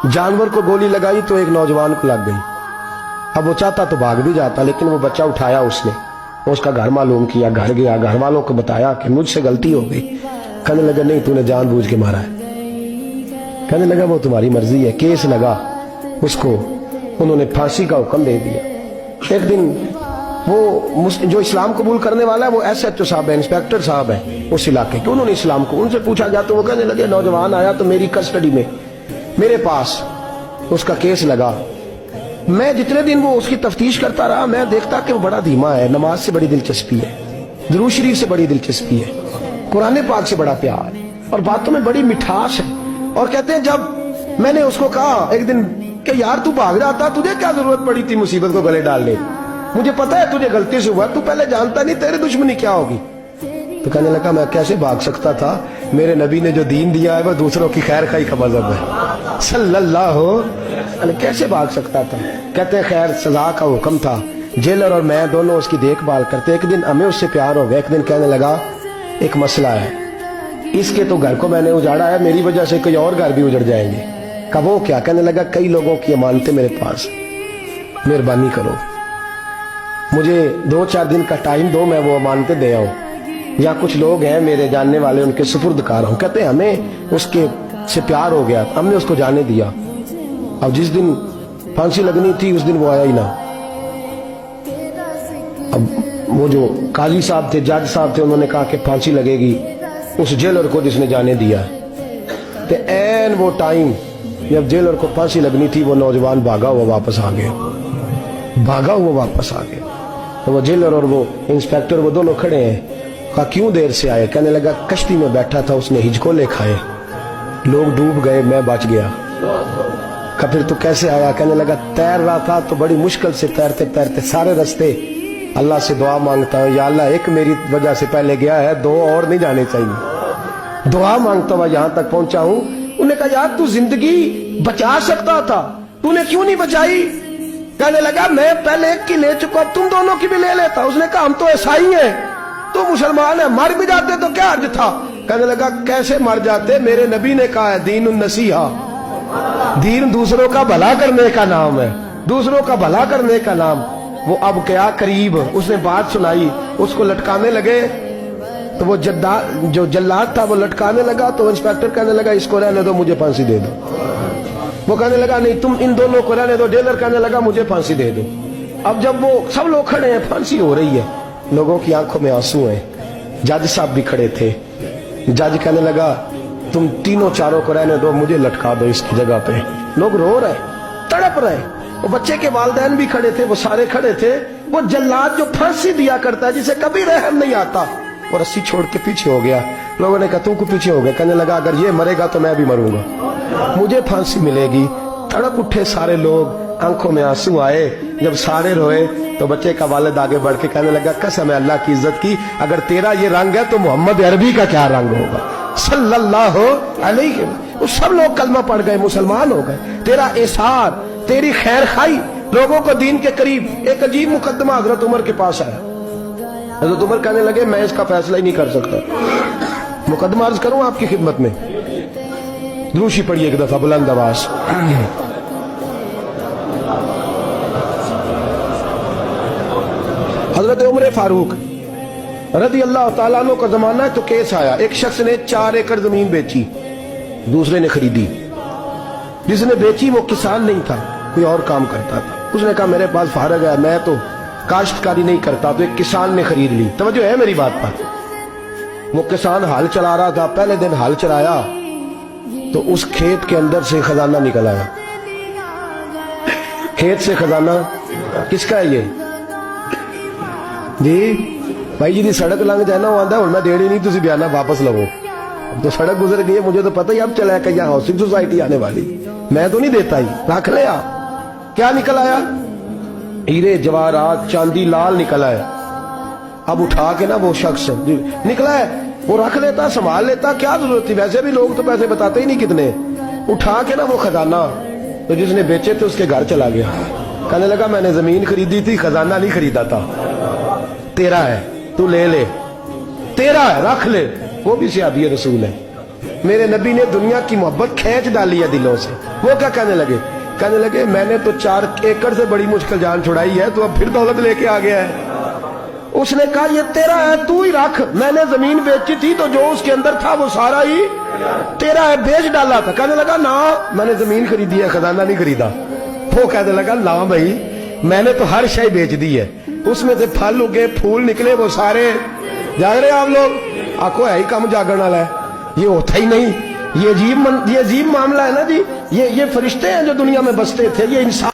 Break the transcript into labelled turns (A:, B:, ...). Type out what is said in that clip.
A: जानवर को गोली लगाई तो एक नौजवान को लग गई। अब वो चाहता तो भाग भी जाता, लेकिन वो बच्चा उठाया उसने, उसका घर मालूम किया, घर गया, घर वालों को बताया कि मुझसे गलती हो गई। कहने लगा नहीं, तूने जानबूझ के मारा है। कहने लगा वो तुम्हारी मर्जी है। केस लगा, उसको उन्होंने फांसी का हुक्म दे दिया। एक दिन वो जो इस्लाम कबूल करने वाला है वो SHO साहब है, इंस्पेक्टर साहब है उस इलाके के, उन्होंने इस्लाम को उनसे पूछा गया तो वो कहने लगे नौजवान आया तो मेरी कस्टडी में मेरे पास उसका केस लगा। मैं जितने दिन वो उसकी तफ्तीश करता रहा, मैं देखता कि वो बड़ा धीमा है, नमाज से बड़ी दिलचस्पी है, दुरूद शरीफ से बड़ी दिलचस्पी है, कुरान पाक से बड़ा प्यार और बातों में बड़ी मिठास है। और कहते हैं जब मैंने उसको कहा एक दिन कि यार तू भाग रहा था, तुझे क्या जरूरत पड़ी थी मुसीबत को गले डालने, मुझे पता है तुझे गलती से हुआ, तू पहले जानता नहीं तेरी दुश्मनी क्या होगी। तो कहने लगा मैं कैसे भाग सकता था, मेरे नबी ने जो दीन दिया है वो दूसरों की खैर खाई का मजहब है सल्लल्लाहु अलैहि, कैसे भाग सकता था। कहते हैं खैर सजा का हुक्म था, जेलर और मैं दोनों उसकी देखभाल करते। एक दिन हमें उससे प्यार हो गया। एक दिन कहने लगा एक मसला है, इसके तो घर को मैंने उजाड़ा है, मेरी वजह से कोई और घर भी उजड़ जाएंगे। कहा वो क्या? कहने लगा कई लोगों की अमानतें मेरे पास, मेहरबानी करो मुझे 2-4 दिन का टाइम दो, मैं वो अमानतें दे आऊं, या कुछ लोग हैं मेरे जानने वाले उनके सुपुर्दकार हूं। कहते हैं हमें उसके से प्यार हो गया, हमने उसको जाने दिया। अब जिस दिन फांसी लगनी थी उस दिन वो आया ही ना। अब वो जो काजी साहब थे, जज साहब थे, उन्होंने कहा कि फांसी लगेगी उस जेलर को जिसने जाने दिया। तो ऐन वो टाइम जब जेलर को फांसी लगनी थी वो नौजवान भागा हुआ वापस आ गया, भागा हुआ वापस आ गया। तो वो जेलर और वो इंस्पेक्टर वो दोनों खड़े हैं। कहा क्यों देर से आए? कहने लगा कश्ती में बैठा था, उसने हिचकोले खाए, लोग डूब गए, मैं बच गया। कहा फिर तू कैसे आया? कहने लगा तैर रहा था तो बड़ी मुश्किल से तैरते तैरते सारे रास्ते अल्लाह से दुआ मांगता हूँ, या अल्लाह एक मेरी वजह से पहले गया है, 2 और नहीं जाने चाहिए, दुआ मांगता हुआ यहाँ तक पहुंचा हूँ। उन्होंने कहा यार तू जिंदगी बचा सकता था, तूने क्यों नहीं बचाई? कहने लगा मैं पहले एक की ले चुका, तुम दोनों की भी ले लेता। उसने कहा हम तो ईसाई हैं, तो मुसलमान है, मर भी जाते तो क्या अर्ज था। कहने लगा कैसे मर जाते, मेरे नबी ने कहा है दीन नसीहा, दीन दूसरों का भला करने का नाम है, दूसरों का भला करने का नाम। वो अब क्या करीब उसने बात सुनाई, उसको लटकाने लगे तो वो जो जल्लाद था वो लटकाने लगा। तो इंस्पेक्टर कहने लगा इसको रहने दो, मुझे फांसी दे दो। वो कहने लगा नहीं तुम इन दोनों को रहने दो। जेलर कहने लगा मुझे फांसी दे दो। अब जब वो सब लोग खड़े हैं, फांसी हो रही है, लोगों की आंखों में आंसू हैं, जज साहब भी खड़े थे। जज कहने लगा तुम तीनों चारों को रहने दो, मुझे लटका दो इसकी जगह पे। लोग रो रहे, तड़प रहे, वो बच्चे के वालिदैन भी खड़े थे, वो सारे खड़े थे। वो जल्लाद जो फांसी दिया करता है, जिसे कभी रहम नहीं आता, वो रस्सी छोड़ के पीछे हो गया। लोगों ने कहा तू को पीछे हो गया? कहने लगा अगर ये मरेगा तो मैं भी मरूंगा, मुझे फांसी मिलेगी। तड़प उठे सारे लोग, आंखों में आंसू आए। जब सारे रोए तो बच्चे का वालिद आगे बढ़ के कहने लगा कसम है अल्लाह की इज्जत की, अगर तेरा ये रंग है तो मोहम्मद अरबी का क्या रंग होगा सल्लल्लाहु अलैहि। वो सब लोग कलमा पढ़ गए, मुसलमान हो गए। तेरा एसार, तेरी खैर खाई, लोगों को दीन के करीब। एक अजीब मुकदमा हजरत उमर के पास आया। हजरत उमर कहने लगे मैं इसका फैसला ही नहीं कर सकता, मुकदमा अर्ज करूं आपकी खिदमत में। दूसरी पढ़िए एक दफा बुलंद आवाज। हजरत उमर फारूक रज़ी अल्लाह तआला अन्हु का जमाना है तो केस आया। एक शख्स ने 4 एकड़ जमीन बेची, दूसरे ने खरीदी। जिसने बेची वो किसान नहीं था, कोई और काम करता था। उसने कहा मेरे पास फारग है, मैं तो काश्तकारी नहीं करता, तो एक किसान ने खरीद ली। तवज्जो है मेरी बात पर। वो किसान हाल चला रहा था, पहले दिन हाल चलाया तो उस खेत के अंदर से खजाना निकल आया। खेत से खजाना किसका है ये जी? भाई जी सड़क लंघ जाए ना, वो आंदा मैं देनी नहीं, तुम बयाना वापस लवो। तो सड़क गुजर गई है, मुझे तो पता ही अब चला है कि यहाँ हाउसिंग सोसाइटी आने वाली, मैं तो नहीं देता ही, रख ले आप। क्या निकल आया? हीरे जवाहरात चांदी लाल निकला है। अब उठा के ना वो शख्स निकला है, वो रख लेता, संभाल लेता, क्या जरूरत थी? वैसे भी लोग तो पैसे बताते ही नहीं कितने। उठा के ना वो खजाना तो जिसने बेचे थे उसके घर चला गया। कहने लगा मैंने जमीन खरीदी थी, खजाना नहीं खरीदा था, तेरा है, तू ले ले, तेरा है, रख ले। वो भी सहाबी रसूल है। میرے نبی نے دنیا کی محبت کھینچ ڈالی ہے دلوں سے. وہ کیا کہنے لگے؟ کہنے لگے میں نے تو 4 ایکڑ سے بڑی مشکل جان چھڑائی ہے, تو اب پھر دولت لے کے آ گیا ہے. اس نے کہا یہ تیرا ہے, تو ہی رکھ. میں نے زمین بیچی تھی تو جو اس کے اندر تھا وہ سارا ہی تیرا ہے, بیچ ڈالا تھا. کہنے لگا نا میں نے زمین خریدی ہے, خزانہ نہیں خریدا. وہ کہنے لگا لا بھائی میں نے تو ہر شے بیچ دی ہے, اس میں سے پھل اگے پھول نکلے وہ سارے. جاگ رہے آپ لوگ؟ آخو ہے ہی کم جاگن والا ہے, یہ ہوتا ہی نہیں. یہ عجیب معاملہ ہے نا جی. یہ فرشتے ہیں جو دنیا میں بستے تھے, یہ انسان